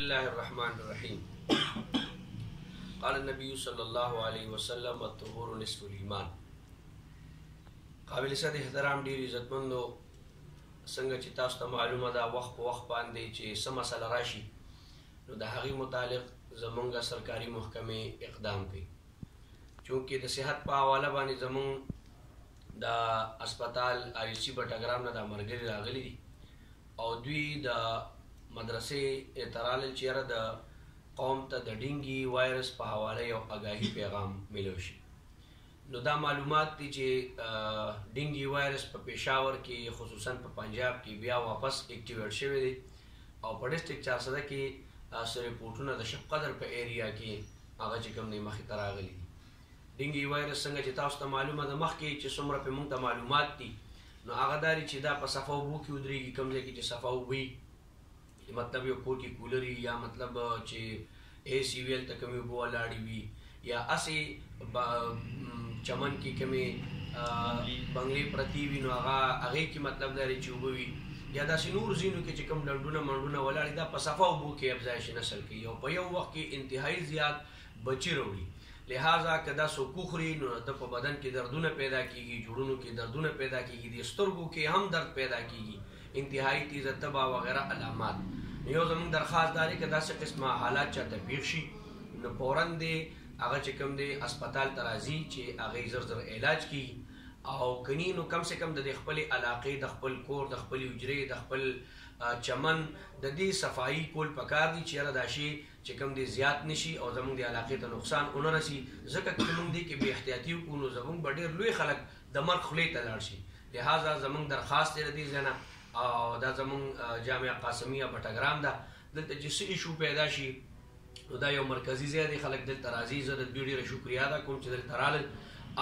बिस्मिल्लाहिर्रहमानिर्रहीम। क़ाल नबी सल्लल्लाहु अलैहि वसल्लम अत्तहुर निस्फुल ईमान। काबिल सद एहतराम ढेर इज्जतमंदो संग چې تاسو ته معلومه ده وخت په وخت باندې چې څه مسله راشي نو د هغې متعلق زمونږ سرکاري محکمې اقدام کوي. چونکې د صحت په حواله باندې زمونږ د اسپتال RC بټګرام نه د مرګري راغلي دي او دوی د مدرسې اعتراض چیرې د قوم ته د ډینګي وایرس په حواله یو آگاهی پیغام ملو شي. نو دا معلومات دي چې ډینګي وایرس په پېښور کې خصوصا په پنجاب کې بیا واپس اکټیویټ شوی دی او په ډسټرکټ 400 کې سره رپورټونه د شبقدر په ایریا کې هغه چې کوم نه مخې ته راغلي دي. ډینګي وایرس څنګه چې تاسو ته معلومه ده مخکې چې څومره په موږ ته معلومات دي نو هغه داري چې دا په صفه اوبو کې ودرېږي کوم ځای کې چې صفه اوبه مطلب یو کور کې کولري یا مطلب چې AC ویل ته کومې اوبه ولاړې وي یا اسې چمن کې کومې بنګلې پرتې وي نو هغې کې مطلب لري چې اوبه وي یا داسې نور ځینو کې چې کوم ډنډونه منډونه ولاړې دا په صفه اوبو کې افزایش نسل کوي او په یو وخت کې انتهایی زیات بچي راوړي. لہذا که دا څوک وخوري نو د په بدن کې دردونه پیدا کېږي، جوړونو کې دردونه پیدا کېږي، د سترګو کې هم درد پیدا کېږي، انتهایی تیزه تبه وغیره علامات. یو زموږ درخواست دا دی که داسې قسمه حالات چاته پیښ شي نو فوراً دی هغه چې کوم دی اسپتال ته راځي چې هغې زر زر علاج کېږي او کني نو کم سے کم د خپلې علاقې د خپل کور د خپلې حجرې د خپل چمن د دې صفایي کول پکار دي چې یاره دا شی چې کوم دی زیات نشي او زموږ د علاقې ته نقصان ونه رسي. ځکه که موږ دی کې بې احتیاطي وکړو نو زموږ به ډېر لوی خلک د مرګ خولې ته لاړ شي. لہذا زموږ درخواست دی د دې ځای نه او دا زموږ جامعه قاسمیه بټګرام ده دلته چې څه ایشو پیدا شي نو دا یو مرکزي ځای دی، خلک دلته راځي. زه د دوی ډېره شکریا ادا کوم چې دلته رالل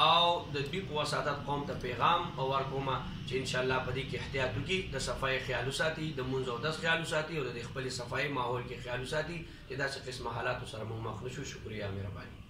او د دوی په وساطت قوم ته پیغام ورکوم چې انشاءالله په دې کې احتیاط وکړي، د صفایي خیال وساتي، د مونځ او دس خیال وساتي او د خپلې صفایي ماحول کې خیال وساتي چې داسې قسمه حالاتو سره موږ مخ نه شو. شکریا مهرباني.